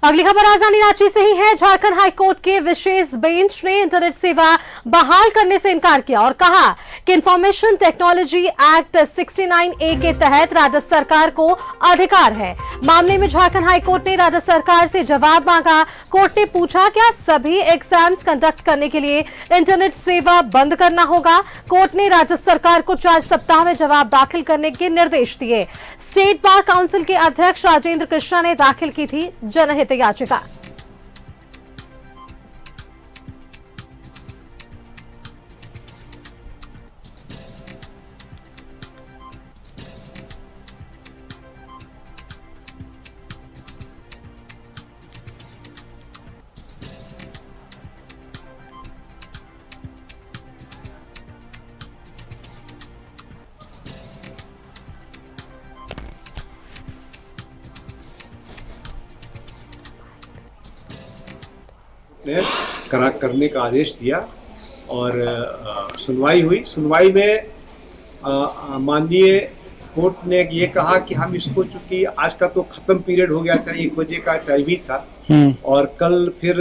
अगली खबर राजधानी रांची से ही है। झारखंड हाईकोर्ट के विशेष बेंच ने इंटरनेट सेवा बहाल करने से इनकार किया और कहा कि इंफॉर्मेशन टेक्नोलॉजी एक्ट 69A के तहत राज्य सरकार को अधिकार है। मामले में झारखंड हाईकोर्ट ने राज्य सरकार से जवाब मांगा। कोर्ट ने पूछा क्या सभी एग्जाम्स कंडक्ट करने के लिए इंटरनेट सेवा बंद करना होगा। कोर्ट ने राज्य सरकार को 4 सप्ताह में जवाब दाखिल करने के निर्देश दिए। स्टेट बार काउंसिल के अध्यक्ष राजेंद्र कृष्णा ने दाखिल की थी जनहित याचिका। ने करार करने का आदेश दिया और सुनवाई हुई। सुनवाई में माननीय कोर्ट ने ये कहा कि हम इसको, चूंकि आज का तो खत्म पीरियड हो गया था, 1 बजे का टाइम ही था और कल फिर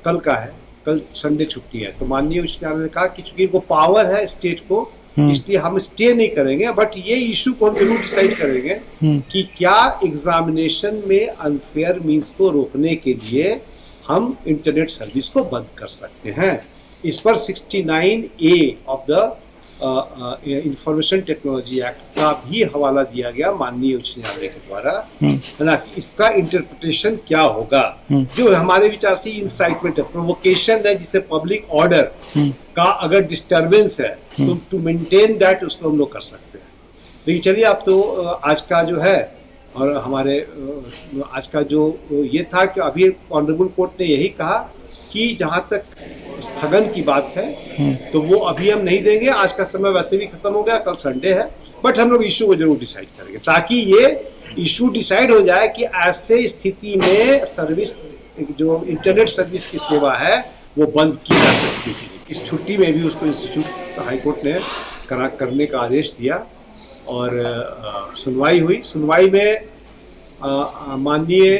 कल का है, कल संडे छुट्टी है, तो माननीय उच्च न्यायालय ने कहा कि चूंकि इनको पावर है स्टेट को, इसलिए हम स्टे नहीं करेंगे, बट ये इशू को हम जरूर डिसाइड करेंगे कि क्या एग्जामिनेशन में अनफेयर मीन्स को रोकने के लिए हम इंटरनेट सर्विस को बंद कर सकते हैं। इस पर 69A of the information technology act का भी हवाला दिया गया माननीय उच्च न्यायालय के द्वारा, है ना। इसका इंटरप्रिटेशन क्या होगा, जो हमारे विचार से इंसाइटमेंट है, प्रोवोकेशन है, जिसे पब्लिक ऑर्डर का अगर डिस्टर्बेंस है तो टू मेंटेन दैट उसको हम लोग कर सकते हैं। लेकिन चलिए, अब तो आज का जो है और हमारे आज का जो ये था कि अभी ऑनरेबल कोर्ट ने यही कहा कि जहां तक स्थगन की बात है तो वो अभी हम नहीं देंगे। आज का समय वैसे भी खत्म हो गया, कल संडे है, बट हम लोग इशू को जरूर डिसाइड करेंगे ताकि ये इशू डिसाइड हो जाए कि ऐसे स्थिति में सर्विस, जो इंटरनेट सर्विस की सेवा है वो बंद की जा सकती है। इस छुट्टी में भी उसको इंस्टीट्यूट हाईकोर्ट ने करार करने का आदेश दिया और सुनवाई हुई। सुनवाई में माननीय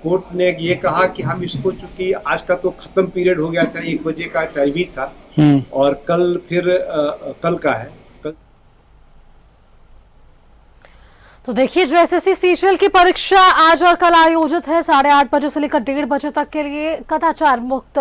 कोर्ट ने ये कहा कि हम इसको, चूंकि आज का तो खत्म पीरियड हो गया था, 1 बजे का टाइम ही था और कल फिर कल का है। तो देखिए, जो एसएससी सीजीएल की परीक्षा आज और कल आयोजित है, 8:30 बजे से लेकर 1:30 बजे तक के लिए कदाचार मुक्त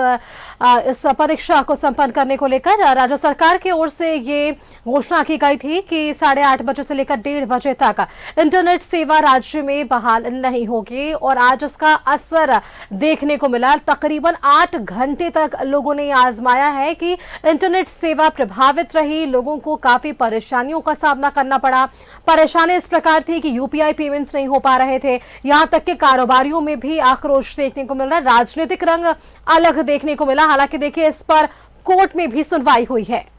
इस परीक्षा को संपन्न करने को लेकर राज्य सरकार की ओर से ये घोषणा की गई थी कि 8:30 बजे से लेकर 1:30 बजे तक इंटरनेट सेवा राज्य में बहाल नहीं होगी और आज इसका असर देखने को मिला। तकरीबन 8 घंटे तक लोगों ने आजमाया है कि इंटरनेट सेवा प्रभावित रही, लोगों को काफी परेशानियों का सामना करना पड़ा। परेशानी इस प्रकार कि यूपीआई पेमेंट्स नहीं हो पा रहे थे, यहां तक कि कारोबारियों में भी आक्रोश देखने को मिल रहा है, राजनीतिक रंग अलग देखने को मिला। हालांकि देखिए, इस पर कोर्ट में भी सुनवाई हुई है।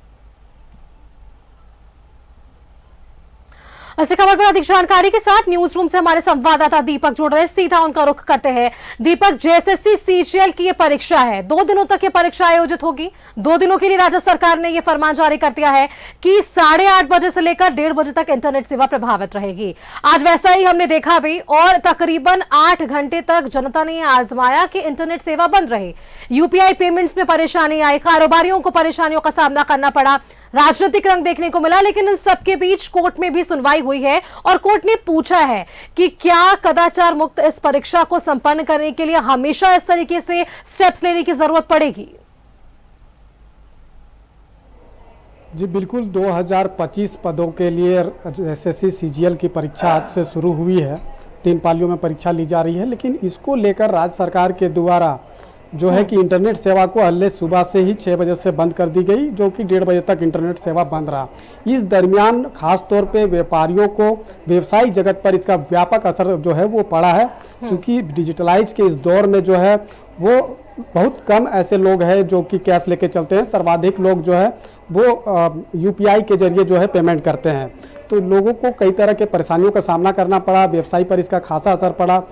इसी खबर पर अधिक जानकारी के साथ न्यूज रूम से हमारे संवाददाता दीपक जुड़ रहे हैं, सीधा उनका रुख करते हैं। दीपक, जेएसएससी सीजीएल की ये परीक्षा है, 2 दिनों तक ये परीक्षा आयोजित होगी। 2 दिनों के लिए राज्य सरकार ने ये फरमान जारी कर दिया है कि 8:30 बजे से लेकर 1:30 बजे तक इंटरनेट सेवा प्रभावित रहेगी। आज वैसा ही हमने देखा भी और तकरीबन 8 घंटे तक जनता ने आजमाया कि इंटरनेट सेवा बंद रहे। यूपीआई पेमेंट्स में परेशानी आई, कारोबारियों को परेशानियों का सामना करना पड़ा, राजनीतिक रंग देखने को मिला। लेकिन इन सबके बीच कोर्ट में भी सुनवाई हुई है और कोर्ट ने पूछा है कि क्या कदाचार मुक्त इस परीक्षा को संपन्न करने के लिए हमेशा इस तरीके से स्टेप्स लेने की जरूरत पड़ेगी। जी बिल्कुल, 2025 पदों के लिए एसएससी सीजीएल की परीक्षा आज से शुरू हुई है। 3 पालियों में परीक्षा ली जा रही है, लेकिन इसको लेकर राज्य सरकार के द्वारा जो है कि इंटरनेट सेवा को हल्ले सुबह से ही 6 बजे से बंद कर दी गई, जो कि 1:30 बजे तक इंटरनेट सेवा बंद रहा। इस दरमियान खास तौर पे व्यापारियों को, व्यवसायिक जगत पर इसका व्यापक असर जो है वो पड़ा है, क्योंकि डिजिटलाइज के इस दौर में जो है वो बहुत कम ऐसे लोग हैं जो कि कैश लेके चलते हैं। सर्वाधिक लोग जो है वो यूपीआई के जरिए जो है पेमेंट करते हैं। तो लोगों को कई तरह के परेशानियों का सामना करना पड़ा, व्यवसाय पर इसका खासा असर पड़ा।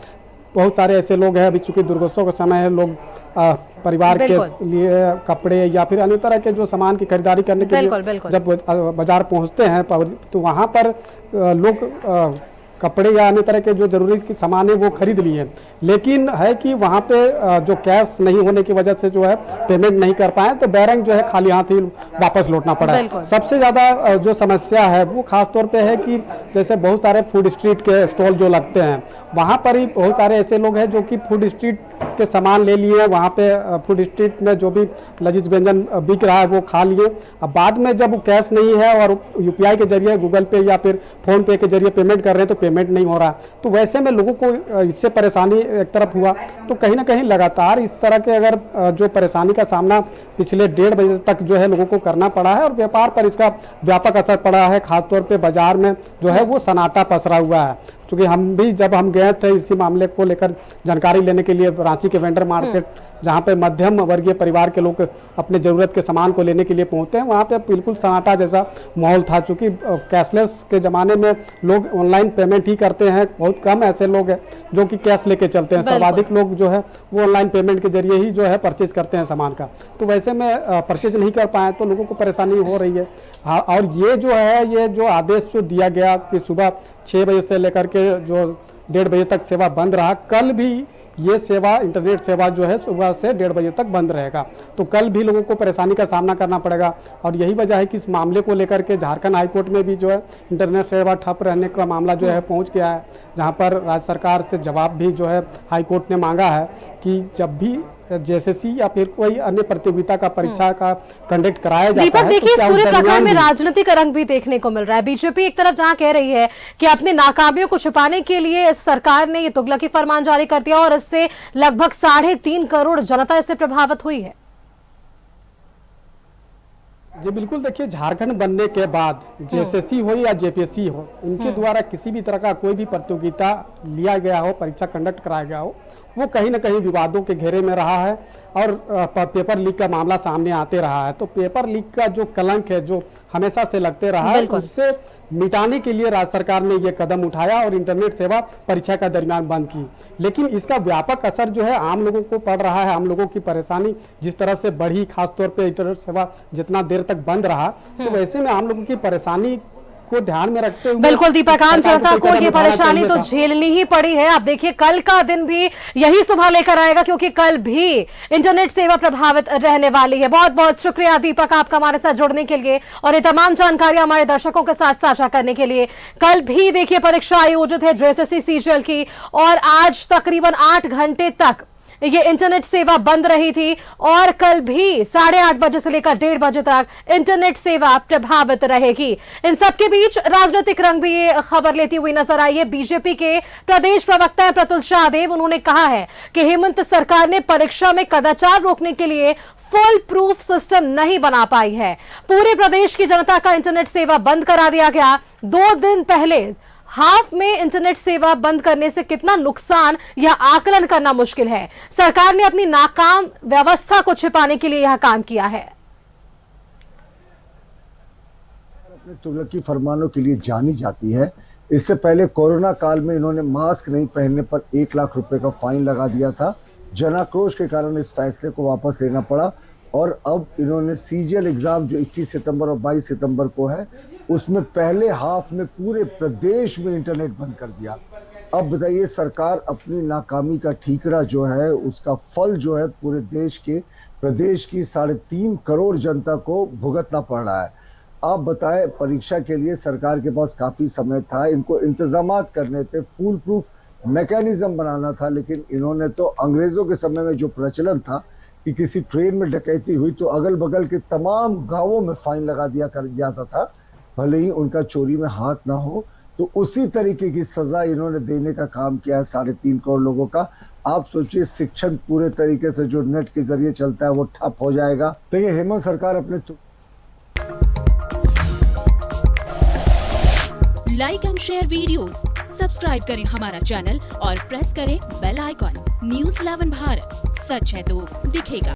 बहुत सारे ऐसे लोग हैं, अभी चूंकि दुर्गोत्सव का समय है, लोग परिवार के लिए कपड़े या फिर अन्य तरह के जो सामान की खरीदारी करने के लिए जब बाजार पहुंचते हैं तो वहां पर लोग कपड़े या अन्य तरह के जो जरूरी की सामान है वो खरीद लिए, लेकिन है कि वहाँ पे जो कैश नहीं होने की वजह से जो है पेमेंट नहीं कर पाए, तो बैरंग जो है खाली हाथ ही वापस लौटना पड़ा। सबसे ज़्यादा जो समस्या है वो खासतौर पे है कि जैसे बहुत सारे फूड स्ट्रीट के स्टॉल जो लगते हैं, वहाँ पर ही बहुत सारे ऐसे लोग हैं जो कि फूड स्ट्रीट के सामान ले लिए, वहाँ पे फूड स्ट्रीट में जो भी लजीज व्यंजन बिक रहा है वो खा लिए। अब बाद में जब कैश नहीं है और यूपीआई के जरिए, गूगल पे या फिर फोन पे के जरिए पेमेंट कर रहे हैं तो पेमेंट नहीं हो रहा, तो वैसे में लोगों को इससे परेशानी एक तरफ हुआ। तो कहीं ना कहीं लगातार इस तरह के अगर जो परेशानी का सामना पिछले 1:30 बजे तक जो है लोगों को करना पड़ा है और व्यापार पर इसका व्यापक असर पड़ा है। खासतौर पे बाजार में जो है वो सन्नाटा पसरा हुआ है, क्योंकि हम भी जब हम गए थे इसी मामले को लेकर जानकारी लेने के लिए रांची के वेंडर मार्केट, जहाँ पे मध्यम वर्गीय परिवार के लोग अपने ज़रूरत के सामान को लेने के लिए पहुँचते हैं, वहाँ पे बिल्कुल सन्नाटा जैसा माहौल था। चूँकि कैशलेस के ज़माने में लोग ऑनलाइन पेमेंट ही करते हैं, बहुत कम ऐसे लोग हैं जो कि कैश लेके चलते हैं, सर्वाधिक लोग जो है वो ऑनलाइन पेमेंट के जरिए ही जो है परचेज करते हैं सामान का। तो वैसे में परचेज नहीं कर पाए तो लोगों को परेशानी हो रही है। हाँ, और ये जो है, ये जो आदेश जो दिया गया कि सुबह 6 बजे से लेकर के जो 1:30 बजे तक सेवा बंद रहा, कल भी ये सेवा, इंटरनेट सेवा जो है सुबह से 1:30 बजे तक बंद रहेगा, तो कल भी लोगों को परेशानी का सामना करना पड़ेगा। और यही वजह है कि इस मामले को लेकर के झारखंड हाईकोर्ट में भी जो है इंटरनेट सेवा ठप रहने का मामला जो है पहुंच गया है, जहां पर राज्य सरकार से जवाब भी जो है हाईकोर्ट ने मांगा है कि जब भी जेएसएससी या फिर कोई अन्य प्रतियोगिता का परीक्षा का कंडक्ट कराया जाता है। दीपक, देखिए तो इस पूरे प्रकरण में राजनीतिक रंग भी देखने को मिल रहा है। बीजेपी एक तरफ जहां कह रही है कि अपनी नाकामियों को छुपाने के लिए सरकार ने ये तुगलकी फरमान जारी कर दिया और इससे लगभग 3.5 करोड़ जनता इससे प्रभावित हुई है। जी बिल्कुल, देखिए झारखंड बनने के बाद जेएसएससी हो या जेपीएससी हो, इनके द्वारा किसी भी तरह का कोई भी प्रतियोगिता लिया गया हो, परीक्षा कंडक्ट कराया गया हो, वो कहीं ना कहीं विवादों के घेरे में रहा है और पेपर लीक का मामला सामने आते रहा है। तो पेपर लीक का जो कलंक है जो हमेशा से लगते रहा है, उससे मिटाने के लिए राज्य सरकार ने ये कदम उठाया और इंटरनेट सेवा परीक्षा का दरमियान बंद की। लेकिन इसका व्यापक असर जो है आम लोगों को पड़ रहा है। आम लोगों की परेशानी जिस तरह से बढ़ी, खासतौर पे इंटरनेट सेवा जितना देर तक बंद रहा, तो वैसे में आम लोगों की परेशानी को ध्यान में रखते हुए बिल्कुल दीपक, आम जनता को ये परेशानी तो झेलनी ही पड़ी है। आप देखिए कल का दिन भी यही सुबह लेकर आएगा, क्योंकि कल भी इंटरनेट सेवा प्रभावित रहने वाली है। बहुत बहुत शुक्रिया दीपक, आपका हमारे साथ जुड़ने के लिए और ये तमाम जानकारी हमारे दर्शकों के साथ साझा करने के लिए। कल भी देखिए परीक्षा आयोजित है जेएसएससी सीजीएल की, और आज तकरीबन 8 घंटे तक ये इंटरनेट सेवा बंद रही थी और कल भी 8:30 बजे से लेकर 1:30 बजे तक इंटरनेट सेवा प्रभावित रहेगी। इन सबके बीच राजनीतिक रंग भी ये खबर लेती हुई नजर आई है। बीजेपी के प्रदेश प्रवक्ता है प्रतुल शाहदेव, उन्होंने कहा है कि हेमंत सरकार ने परीक्षा में कदाचार रोकने के लिए फुल प्रूफ सिस्टम नहीं बना पाई है। पूरे प्रदेश की जनता का इंटरनेट सेवा बंद करा दिया गया। 2 दिन पहले हाफ में इंटरनेट सेवा बंद करने से कितना नुकसान यह आकलन करना मुश्किल है। सरकार ने अपनी नाकाम व्यवस्था को छिपाने के लिए यह काम किया है। अपने तुगलकी फरमानों के लिए जानी जाती है। इससे पहले कोरोना काल में इन्होंने मास्क नहीं पहनने पर 1 लाख रुपए का फाइन लगा दिया था। जनाक्रोश के कारण इस फैसले को वापस लेना पड़ा और अब इन्होंने सीजीएल एग्जाम जो 21 सितंबर और 22 सितंबर को है, उसमें पहले हाफ में पूरे प्रदेश में इंटरनेट बंद कर दिया। अब बताइए, सरकार अपनी नाकामी का ठीकरा जो है, उसका फल जो है पूरे देश के, प्रदेश की 3.5 करोड़ जनता को भुगतना पड़ रहा है। आप बताएं, परीक्षा के लिए सरकार के पास काफी समय था, इनको इंतजामात करने थे, फुल प्रूफ मैकेनिज्म बनाना था, लेकिन इन्होंने तो अंग्रेजों के समय में जो प्रचलन था कि किसी ट्रेन में डकैती हुई तो अगल बगल के तमाम गांवों में फाइन लगा दिया कर जाता था, भले ही उनका चोरी में हाथ ना हो। तो उसी तरीके की सजा इन्होंने देने का काम किया है 3.5 करोड़ लोगों का। आप सोचिए, शिक्षण पूरे तरीके से जो नेट के जरिए चलता है वो ठप हो जाएगा। तो ये हेमंत सरकार अपने like and share videos, subscribe करें हमारा चैनल और प्रेस करें बेल आइकॉन। News 11 भारत, सच है तो दिखेगा।